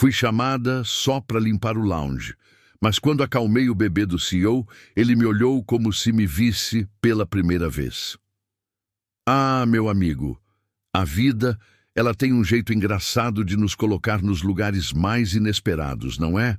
Fui chamada só para limpar o lounge, mas quando acalmei o bebê do CEO, ele me olhou como se me visse pela primeira vez. Ah, meu amigo, a vida, ela tem um jeito engraçado de nos colocar nos lugares mais inesperados, não é?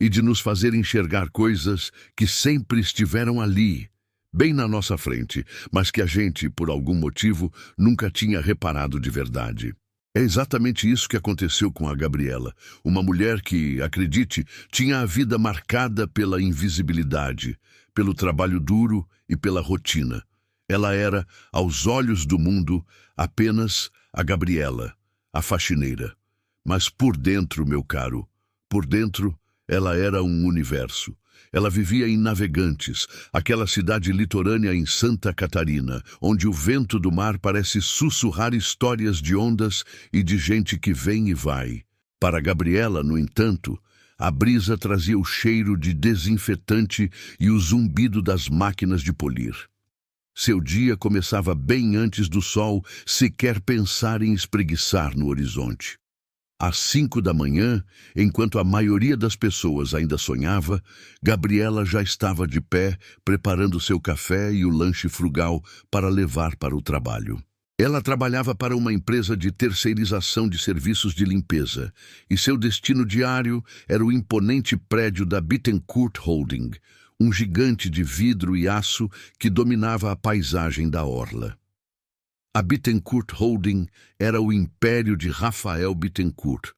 E de nos fazer enxergar coisas que sempre estiveram ali, bem na nossa frente, mas que a gente, por algum motivo, nunca tinha reparado de verdade. É exatamente isso que aconteceu com a Gabriela, uma mulher que, acredite, tinha a vida marcada pela invisibilidade, pelo trabalho duro e pela rotina. Ela era, aos olhos do mundo, apenas a Gabriela, a faxineira. Mas por dentro, meu caro, por dentro, ela era um universo. Ela vivia em Navegantes, aquela cidade litorânea em Santa Catarina, onde o vento do mar parece sussurrar histórias de ondas e de gente que vem e vai. Para Gabriela, no entanto, a brisa trazia o cheiro de desinfetante e o zumbido das máquinas de polir. Seu dia começava bem antes do sol sequer pensar em espreguiçar no horizonte. Às 5 da manhã, enquanto a maioria das pessoas ainda sonhava, Gabriela já estava de pé, preparando seu café e o lanche frugal para levar para o trabalho. Ela trabalhava para uma empresa de terceirização de serviços de limpeza, e seu destino diário era o imponente prédio da Bittencourt Holding, um gigante de vidro e aço que dominava a paisagem da orla. A Bittencourt Holding era o império de Rafael Bittencourt.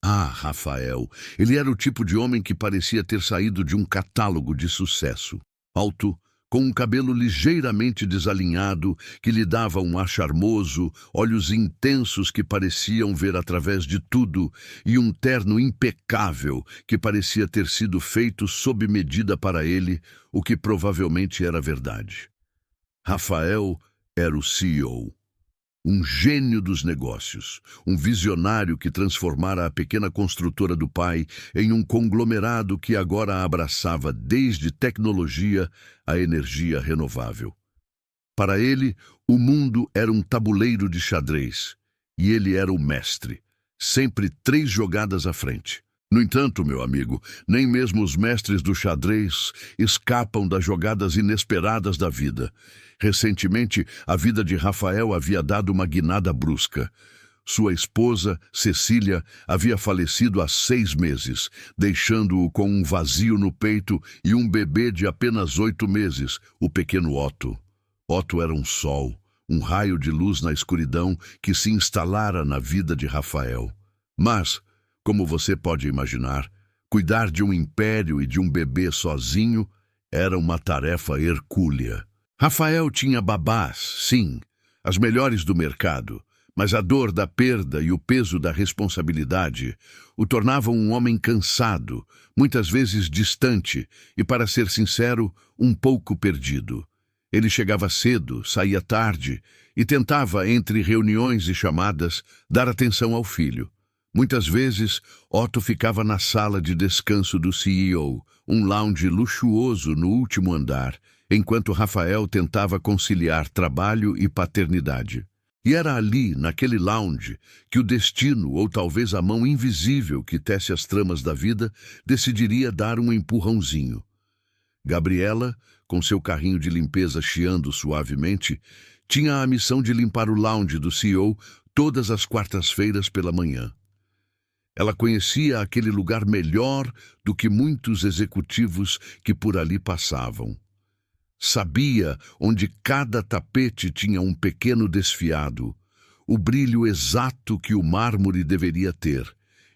Ah, Rafael, ele era o tipo de homem que parecia ter saído de um catálogo de sucesso. Alto, com um cabelo ligeiramente desalinhado, que lhe dava um ar charmoso, olhos intensos que pareciam ver através de tudo, e um terno impecável que parecia ter sido feito sob medida para ele, o que provavelmente era verdade. Rafael era o CEO, um gênio dos negócios, um visionário que transformara a pequena construtora do pai em um conglomerado que agora abraçava desde tecnologia a energia renovável. Para ele, o mundo era um tabuleiro de xadrez, e ele era o mestre, sempre 3 jogadas à frente. No entanto, meu amigo, nem mesmo os mestres do xadrez escapam das jogadas inesperadas da vida. Recentemente, a vida de Rafael havia dado uma guinada brusca. Sua esposa, Cecília, havia falecido há 6 meses, deixando-o com um vazio no peito e um bebê de apenas 8 meses, o pequeno Otto. Otto era um sol, um raio de luz na escuridão que se instalara na vida de Rafael. Mas, como você pode imaginar, cuidar de um império e de um bebê sozinho era uma tarefa hercúlea. Rafael tinha babás, sim, as melhores do mercado, mas a dor da perda e o peso da responsabilidade o tornavam um homem cansado, muitas vezes distante e, para ser sincero, um pouco perdido. Ele chegava cedo, saía tarde e tentava, entre reuniões e chamadas, dar atenção ao filho. Muitas vezes, Otto ficava na sala de descanso do CEO, um lounge luxuoso no último andar, enquanto Rafael tentava conciliar trabalho e paternidade. E era ali, naquele lounge, que o destino, ou talvez a mão invisível que tece as tramas da vida, decidiria dar um empurrãozinho. Gabriela, com seu carrinho de limpeza chiando suavemente, tinha a missão de limpar o lounge do CEO todas as quartas-feiras pela manhã. Ela conhecia aquele lugar melhor do que muitos executivos que por ali passavam. Sabia onde cada tapete tinha um pequeno desfiado, o brilho exato que o mármore deveria ter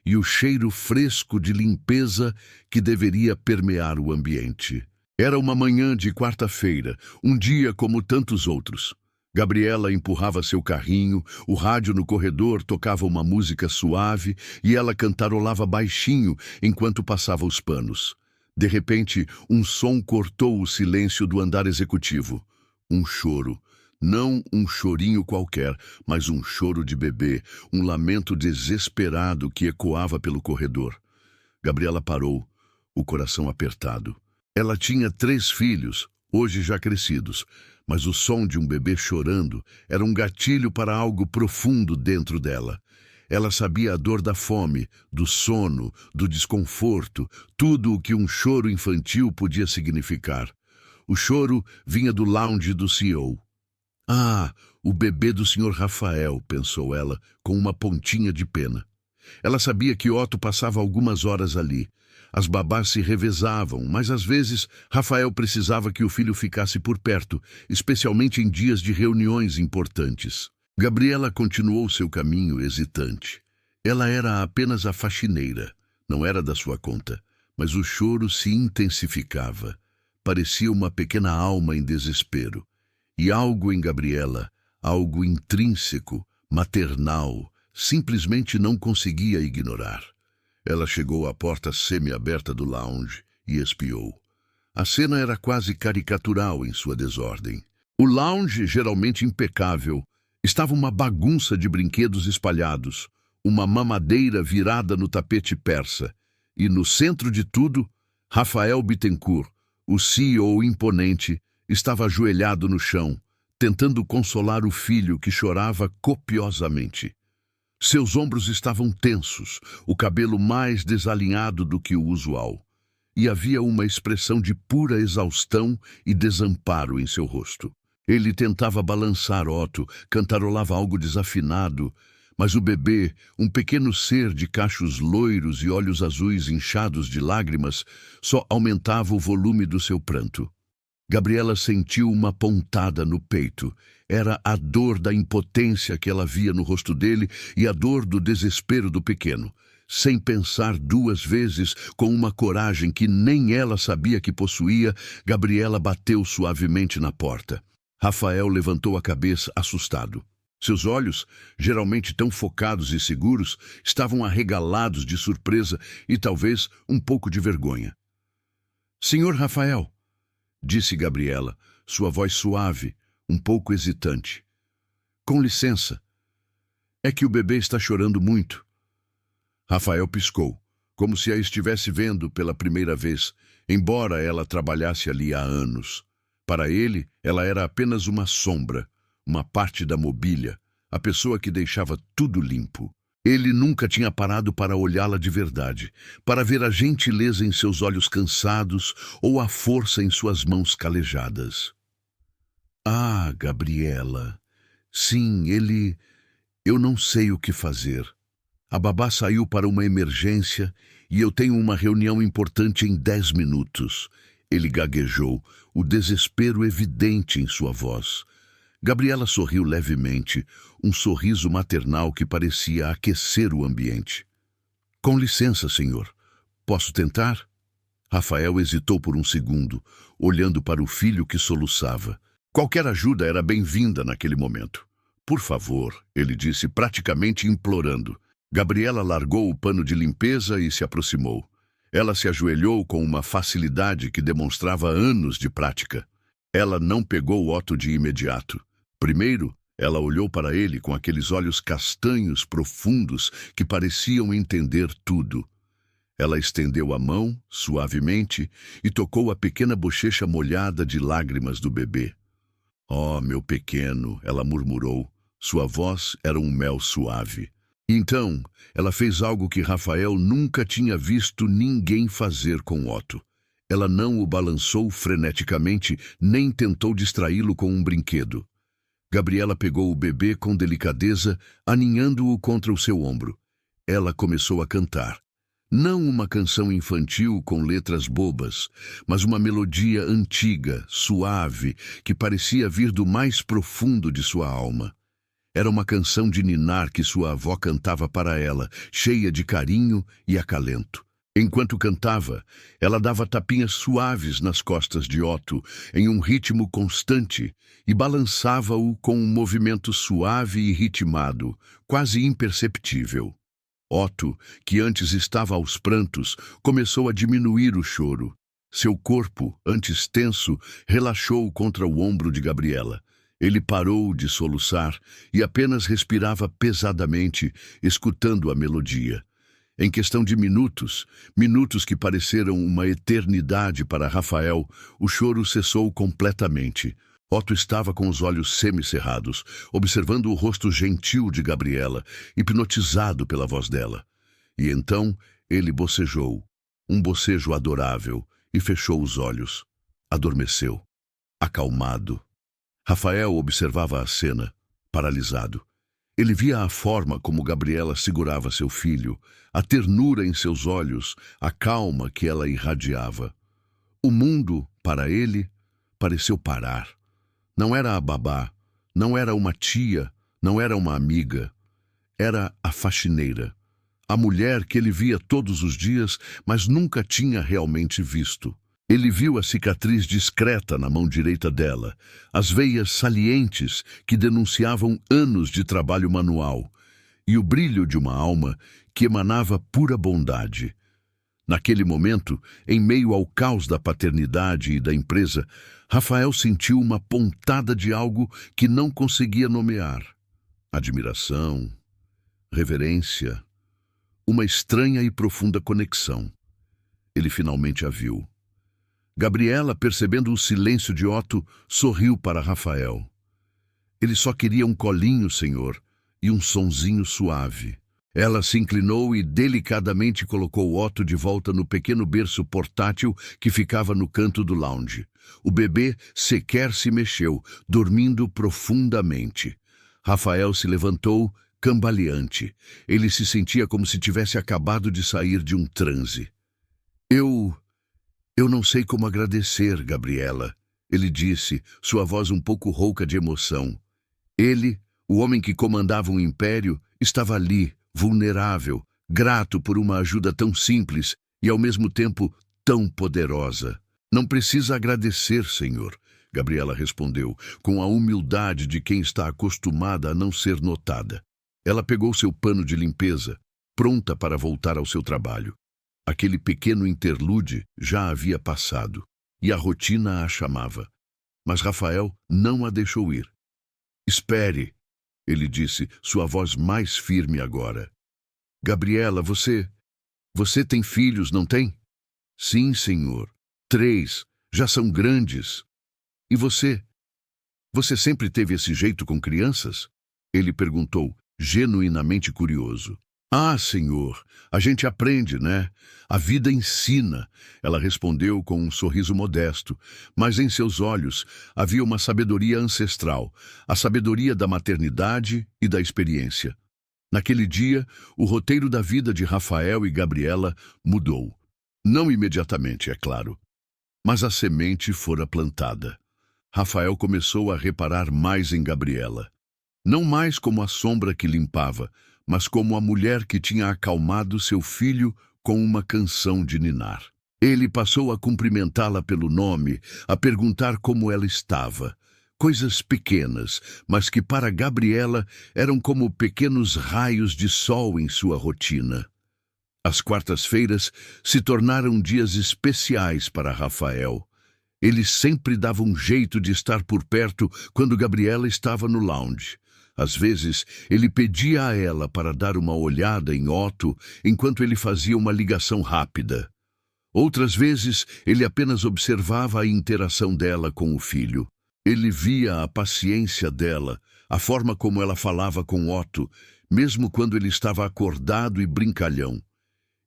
e o cheiro fresco de limpeza que deveria permear o ambiente. Era uma manhã de quarta-feira, um dia como tantos outros. Gabriela empurrava seu carrinho, o rádio no corredor tocava uma música suave e ela cantarolava baixinho enquanto passava os panos. De repente, um som cortou o silêncio do andar executivo. Um choro. Não um chorinho qualquer, mas um choro de bebê, um lamento desesperado que ecoava pelo corredor. Gabriela parou, o coração apertado. Ela tinha 3 filhos, hoje já crescidos, mas o som de um bebê chorando era um gatilho para algo profundo dentro dela. Ela sabia a dor da fome, do sono, do desconforto, tudo o que um choro infantil podia significar. O choro vinha do lounge do CEO. Ah, o bebê do Sr. Rafael, pensou ela, com uma pontinha de pena. Ela sabia que Otto passava algumas horas ali. As babás se revezavam, mas às vezes Rafael precisava que o filho ficasse por perto, especialmente em dias de reuniões importantes. Gabriela continuou seu caminho hesitante. Ela era apenas a faxineira, não era da sua conta, mas o choro se intensificava. Parecia uma pequena alma em desespero. E algo em Gabriela, algo intrínseco, maternal, simplesmente não conseguia ignorar. Ela chegou à porta semi-aberta do lounge e espiou. A cena era quase caricatural em sua desordem. O lounge, geralmente impecável, estava uma bagunça de brinquedos espalhados, uma mamadeira virada no tapete persa, e no centro de tudo, Rafael Bittencourt, o CEO imponente, estava ajoelhado no chão, tentando consolar o filho que chorava copiosamente. Seus ombros estavam tensos, o cabelo mais desalinhado do que o usual, e havia uma expressão de pura exaustão e desamparo em seu rosto. Ele tentava balançar Otto, cantarolava algo desafinado, mas o bebê, um pequeno ser de cachos loiros e olhos azuis inchados de lágrimas, só aumentava o volume do seu pranto. Gabriela sentiu uma pontada no peito. Era a dor da impotência que ela via no rosto dele e a dor do desespero do pequeno. Sem pensar duas vezes, com uma coragem que nem ela sabia que possuía, Gabriela bateu suavemente na porta. Rafael levantou a cabeça, assustado. Seus olhos, geralmente tão focados e seguros, estavam arregalados de surpresa e talvez um pouco de vergonha. "Senhor Rafael", disse Gabriela, sua voz suave, um pouco hesitante. "Com licença. É que o bebê está chorando muito." Rafael piscou, como se a estivesse vendo pela primeira vez, embora ela trabalhasse ali há anos. Para ele, ela era apenas uma sombra, uma parte da mobília, a pessoa que deixava tudo limpo. Ele nunca tinha parado para olhá-la de verdade, para ver a gentileza em seus olhos cansados ou a força em suas mãos calejadas. "Ah, Gabriela. Sim, ele... Eu não sei o que fazer. A babá saiu para uma emergência e eu tenho uma reunião importante em 10 minutos. Ele gaguejou, o desespero evidente em sua voz. Gabriela sorriu levemente, um sorriso maternal que parecia aquecer o ambiente. "Com licença, senhor. Posso tentar?" Rafael hesitou por um segundo, olhando para o filho que soluçava. Qualquer ajuda era bem-vinda naquele momento. "Por favor", ele disse, praticamente implorando. Gabriela largou o pano de limpeza e se aproximou. Ela se ajoelhou com uma facilidade que demonstrava anos de prática. Ela não pegou Otto de imediato. Primeiro, ela olhou para ele com aqueles olhos castanhos profundos que pareciam entender tudo. Ela estendeu a mão, suavemente, e tocou a pequena bochecha molhada de lágrimas do bebê. "Oh, meu pequeno", ela murmurou. Sua voz era um mel suave. Então, ela fez algo que Rafael nunca tinha visto ninguém fazer com Otto. Ela não o balançou freneticamente, nem tentou distraí-lo com um brinquedo. Gabriela pegou o bebê com delicadeza, aninhando-o contra o seu ombro. Ela começou a cantar. Não uma canção infantil com letras bobas, mas uma melodia antiga, suave, que parecia vir do mais profundo de sua alma. Era uma canção de ninar que sua avó cantava para ela, cheia de carinho e acalento. Enquanto cantava, ela dava tapinhas suaves nas costas de Otto, em um ritmo constante, e balançava-o com um movimento suave e ritmado, quase imperceptível. Otto, que antes estava aos prantos, começou a diminuir o choro. Seu corpo, antes tenso, relaxou contra o ombro de Gabriela. Ele parou de soluçar e apenas respirava pesadamente, escutando a melodia. Em questão de minutos, minutos que pareceram uma eternidade para Rafael, o choro cessou completamente. Otto estava com os olhos semicerrados, observando o rosto gentil de Gabriela, hipnotizado pela voz dela. E então ele bocejou, um bocejo adorável, e fechou os olhos. Adormeceu, acalmado. Rafael observava a cena, paralisado. Ele via a forma como Gabriela segurava seu filho, a ternura em seus olhos, a calma que ela irradiava. O mundo, para ele, pareceu parar. Não era a babá, não era uma tia, não era uma amiga. Era a faxineira, a mulher que ele via todos os dias, mas nunca tinha realmente visto. Ele viu a cicatriz discreta na mão direita dela, as veias salientes que denunciavam anos de trabalho manual, e o brilho de uma alma que emanava pura bondade. Naquele momento, em meio ao caos da paternidade e da empresa, Rafael sentiu uma pontada de algo que não conseguia nomear. Admiração, reverência, uma estranha e profunda conexão. Ele finalmente a viu. Gabriela, percebendo o silêncio de Otto, sorriu para Rafael. Ele só queria um colinho, senhor, e um sonzinho suave. Ela se inclinou e delicadamente colocou Otto de volta no pequeno berço portátil que ficava no canto do lounge. O bebê sequer se mexeu, dormindo profundamente. Rafael se levantou, cambaleante. Ele se sentia como se tivesse acabado de sair de um transe. Eu não sei como agradecer, Gabriela, ele disse, sua voz um pouco rouca de emoção. Ele, o homem que comandava um império, estava ali, vulnerável, grato por uma ajuda tão simples e, ao mesmo tempo, tão poderosa. Não precisa agradecer, senhor, Gabriela respondeu, com a humildade de quem está acostumada a não ser notada. Ela pegou seu pano de limpeza, pronta para voltar ao seu trabalho. Aquele pequeno interlúdio já havia passado, e a rotina a chamava. Mas Rafael não a deixou ir. Espere, ele disse, sua voz mais firme agora. Gabriela, você tem filhos, não tem? Sim, senhor. 3, já são grandes. E você? Você sempre teve esse jeito com crianças? Ele perguntou, genuinamente curioso. Ah, senhor, a gente aprende, né? A vida ensina, ela respondeu com um sorriso modesto, mas em seus olhos havia uma sabedoria ancestral, a sabedoria da maternidade e da experiência. Naquele dia, o roteiro da vida de Rafael e Gabriela mudou. Não imediatamente, é claro, mas a semente fora plantada. Rafael começou a reparar mais em Gabriela. Não mais como a sombra que limpava, mas como a mulher que tinha acalmado seu filho com uma canção de ninar. Ele passou a cumprimentá-la pelo nome, a perguntar como ela estava. Coisas pequenas, mas que para Gabriela eram como pequenos raios de sol em sua rotina. As quartas-feiras se tornaram dias especiais para Rafael. Ele sempre dava um jeito de estar por perto quando Gabriela estava no lounge. Às vezes, ele pedia a ela para dar uma olhada em Otto enquanto ele fazia uma ligação rápida. Outras vezes, ele apenas observava a interação dela com o filho. Ele via a paciência dela, a forma como ela falava com Otto, mesmo quando ele estava acordado e brincalhão.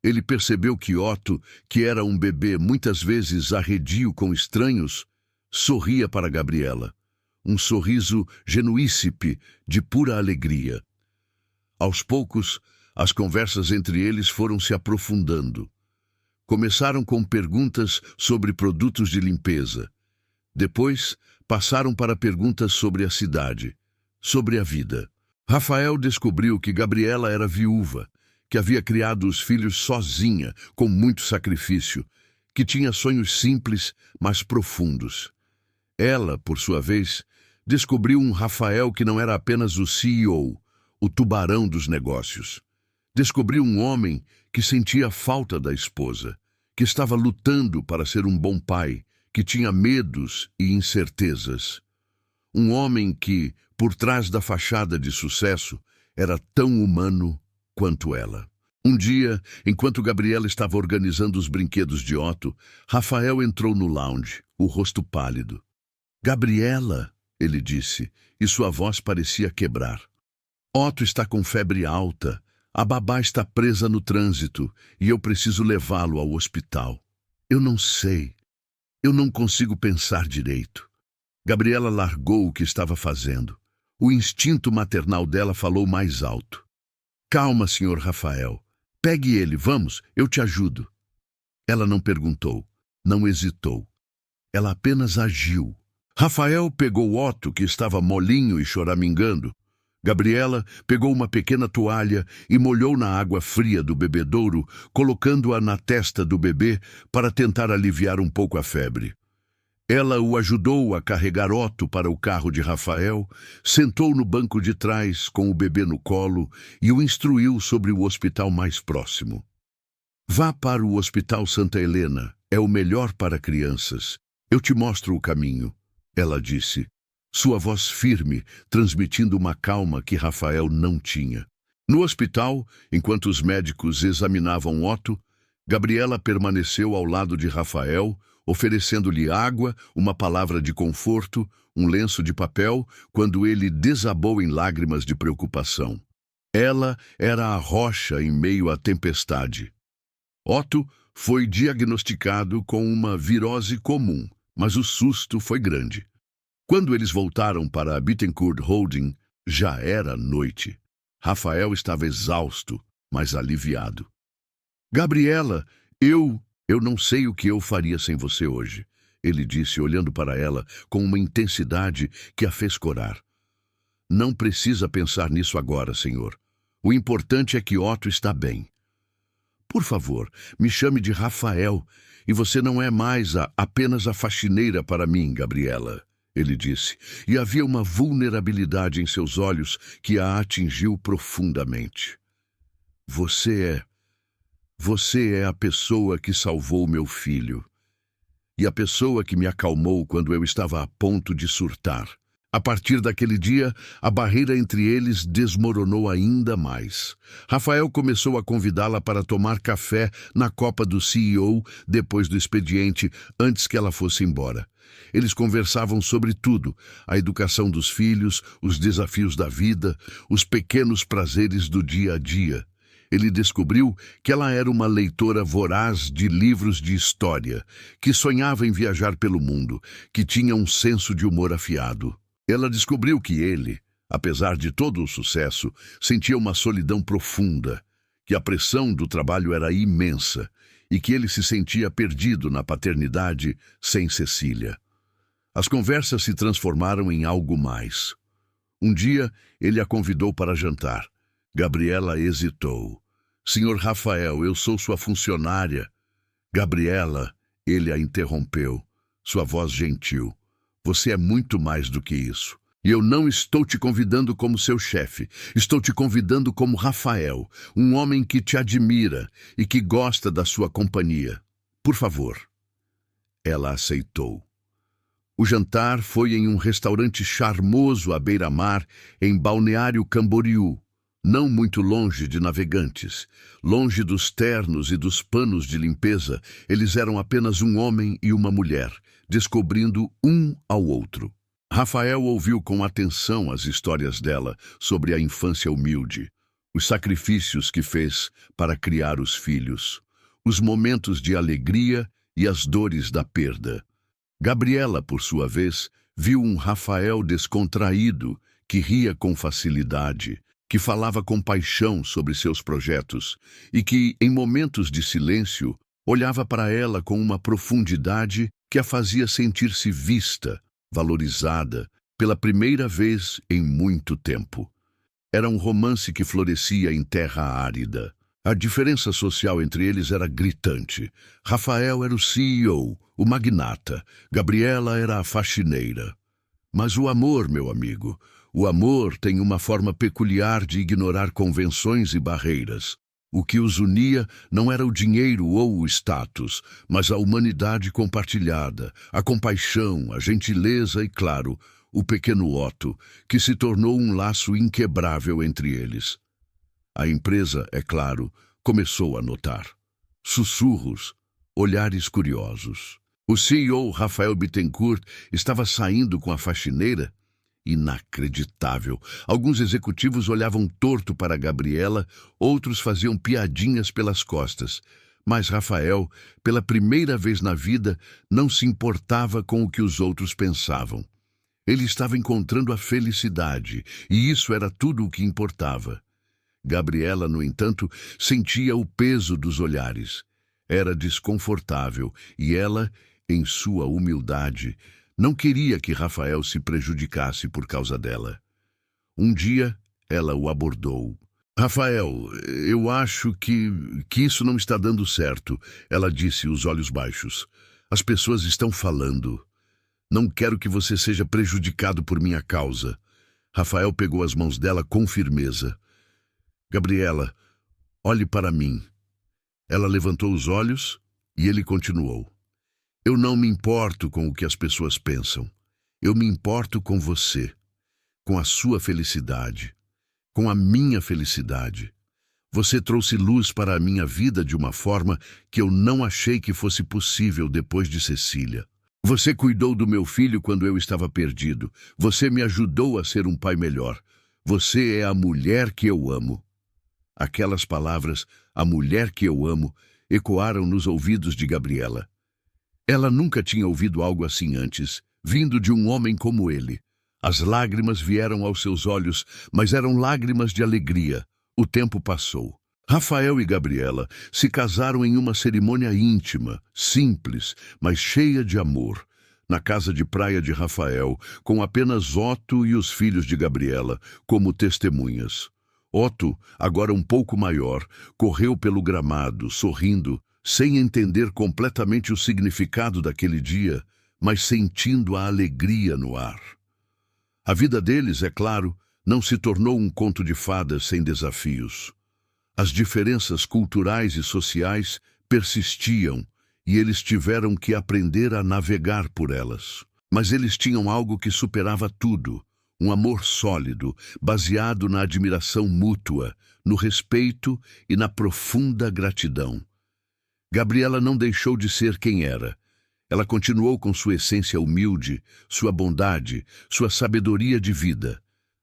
Ele percebeu que Otto, que era um bebê muitas vezes arredio com estranhos, sorria para Gabriela. Um sorriso genuícipe, de pura alegria. Aos poucos, as conversas entre eles foram se aprofundando. Começaram com perguntas sobre produtos de limpeza. Depois, passaram para perguntas sobre a cidade, sobre a vida. Rafael descobriu que Gabriela era viúva, que havia criado os filhos sozinha, com muito sacrifício, que tinha sonhos simples, mas profundos. Ela, por sua vez, descobriu um Rafael que não era apenas o CEO, o tubarão dos negócios. Descobriu um homem que sentia falta da esposa, que estava lutando para ser um bom pai, que tinha medos e incertezas. Um homem que, por trás da fachada de sucesso, era tão humano quanto ela. Um dia, enquanto Gabriela estava organizando os brinquedos de Otto, Rafael entrou no lounge, o rosto pálido. Gabriela, ele disse, e sua voz parecia quebrar. Otto está com febre alta. A babá está presa no trânsito e eu preciso levá-lo ao hospital. Eu não sei. Eu não consigo pensar direito. Gabriela largou o que estava fazendo. O instinto maternal dela falou mais alto. Calma, senhor Rafael. Pegue ele, vamos, eu te ajudo. Ela não perguntou, não hesitou. Ela apenas agiu. Rafael pegou Otto, que estava molinho e choramingando. Gabriela pegou uma pequena toalha e molhou na água fria do bebedouro, colocando-a na testa do bebê para tentar aliviar um pouco a febre. Ela o ajudou a carregar Otto para o carro de Rafael, sentou no banco de trás com o bebê no colo e o instruiu sobre o hospital mais próximo. Vá para o Hospital Santa Helena, é o melhor para crianças. Eu te mostro o caminho, ela disse. Sua voz firme, transmitindo uma calma que Rafael não tinha. No hospital, enquanto os médicos examinavam Otto, Gabriela permaneceu ao lado de Rafael, oferecendo-lhe água, uma palavra de conforto, um lenço de papel, quando ele desabou em lágrimas de preocupação. Ela era a rocha em meio à tempestade. Otto foi diagnosticado com uma virose comum, mas o susto foi grande. Quando eles voltaram para a Bittencourt Holding, já era noite. Rafael estava exausto, mas aliviado. Gabriela, eu não sei o que eu faria sem você hoje, ele disse, olhando para ela com uma intensidade que a fez corar. Não precisa pensar nisso agora, senhor. O importante é que Otto está bem. Por favor, me chame de Rafael, e você não é mais apenas a faxineira para mim, Gabriela. Ele disse, e havia uma vulnerabilidade em seus olhos que a atingiu profundamente. Você é a pessoa que salvou meu filho. E a pessoa que me acalmou quando eu estava a ponto de surtar. A partir daquele dia, a barreira entre eles desmoronou ainda mais. Rafael começou a convidá-la para tomar café na copa do CEO depois do expediente, antes que ela fosse embora. Eles conversavam sobre tudo, a educação dos filhos, os desafios da vida, os pequenos prazeres do dia a dia. Ele descobriu que ela era uma leitora voraz de livros de história, que sonhava em viajar pelo mundo, que tinha um senso de humor afiado. Ela descobriu que ele, apesar de todo o sucesso, sentia uma solidão profunda, que a pressão do trabalho era imensa e que ele se sentia perdido na paternidade sem Cecília. As conversas se transformaram em algo mais. Um dia, ele a convidou para jantar. Gabriela hesitou. Senhor Rafael, eu sou sua funcionária. Gabriela, ele a interrompeu, sua voz gentil. Você é muito mais do que isso. E eu não estou te convidando como seu chefe. Estou te convidando como Rafael, um homem que te admira e que gosta da sua companhia. Por favor. Ela aceitou. O jantar foi em um restaurante charmoso à beira-mar, em Balneário Camboriú, não muito longe de Navegantes. Longe dos ternos e dos panos de limpeza, eles eram apenas um homem e uma mulher, descobrindo um ao outro. Rafael ouviu com atenção as histórias dela sobre a infância humilde, os sacrifícios que fez para criar os filhos, os momentos de alegria e as dores da perda. Gabriela, por sua vez, viu um Rafael descontraído, que ria com facilidade, que falava com paixão sobre seus projetos e que, em momentos de silêncio, olhava para ela com uma profundidade que a fazia sentir-se vista, valorizada, pela primeira vez em muito tempo. Era um romance que florescia em terra árida. A diferença social entre eles era gritante. Rafael era o CEO, o magnata. Gabriela era a faxineira. Mas o amor, meu amigo, o amor tem uma forma peculiar de ignorar convenções e barreiras. O que os unia não era o dinheiro ou o status, mas a humanidade compartilhada, a compaixão, a gentileza e, claro, o pequeno Otto, que se tornou um laço inquebrável entre eles. A empresa, é claro, começou a notar. Sussurros, olhares curiosos. O CEO, Rafael Bittencourt, estava saindo com a faxineira. Inacreditável. Alguns executivos olhavam torto para Gabriela, outros faziam piadinhas pelas costas. Mas Rafael, pela primeira vez na vida, não se importava com o que os outros pensavam. Ele estava encontrando a felicidade, e isso era tudo o que importava. Gabriela, no entanto, sentia o peso dos olhares. Era desconfortável, e ela, em sua humildade, não queria que Rafael se prejudicasse por causa dela. Um dia, ela o abordou. Rafael, eu acho que isso não está dando certo, ela disse, os olhos baixos. As pessoas estão falando. Não quero que você seja prejudicado por minha causa. Rafael pegou as mãos dela com firmeza. Gabriela, olhe para mim. Ela levantou os olhos e ele continuou. Eu não me importo com o que as pessoas pensam. Eu me importo com você, com a sua felicidade, com a minha felicidade. Você trouxe luz para a minha vida de uma forma que eu não achei que fosse possível depois de Cecília. Você cuidou do meu filho quando eu estava perdido. Você me ajudou a ser um pai melhor. Você é a mulher que eu amo. Aquelas palavras, a mulher que eu amo, ecoaram nos ouvidos de Gabriela. Ela nunca tinha ouvido algo assim antes, vindo de um homem como ele. As lágrimas vieram aos seus olhos, mas eram lágrimas de alegria. O tempo passou. Rafael e Gabriela se casaram em uma cerimônia íntima, simples, mas cheia de amor, na casa de praia de Rafael, com apenas Otto e os filhos de Gabriela como testemunhas. Otto, agora um pouco maior, correu pelo gramado, sorrindo, sem entender completamente o significado daquele dia, mas sentindo a alegria no ar. A vida deles, é claro, não se tornou um conto de fadas sem desafios. As diferenças culturais e sociais persistiam e eles tiveram que aprender a navegar por elas. Mas eles tinham algo que superava tudo, um amor sólido, baseado na admiração mútua, no respeito e na profunda gratidão. Gabriela não deixou de ser quem era. Ela continuou com sua essência humilde, sua bondade, sua sabedoria de vida.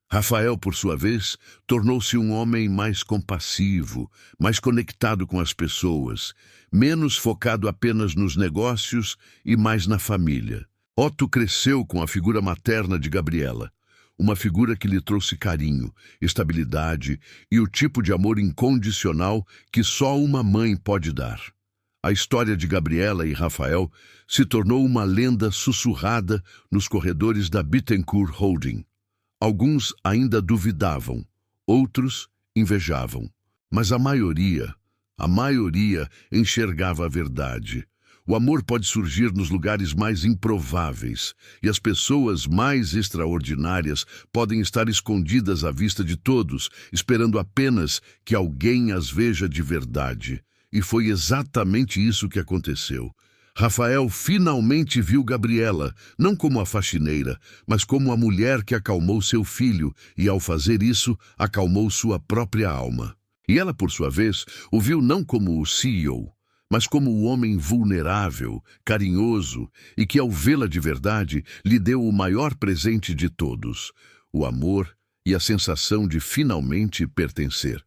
Rafael, por sua vez, tornou-se um homem mais compassivo, mais conectado com as pessoas, menos focado apenas nos negócios e mais na família. Otto cresceu com a figura materna de Gabriela, uma figura que lhe trouxe carinho, estabilidade e o tipo de amor incondicional que só uma mãe pode dar. A história de Gabriela e Rafael se tornou uma lenda sussurrada nos corredores da Bittencourt Holding. Alguns ainda duvidavam, outros invejavam, mas a maioria enxergava a verdade. O amor pode surgir nos lugares mais improváveis, e as pessoas mais extraordinárias podem estar escondidas à vista de todos, esperando apenas que alguém as veja de verdade. E foi exatamente isso que aconteceu. Rafael finalmente viu Gabriela, não como a faxineira, mas como a mulher que acalmou seu filho e, ao fazer isso, acalmou sua própria alma. E ela, por sua vez, o viu não como o CEO, mas como o homem vulnerável, carinhoso e que, ao vê-la de verdade, lhe deu o maior presente de todos, o amor e a sensação de finalmente pertencer.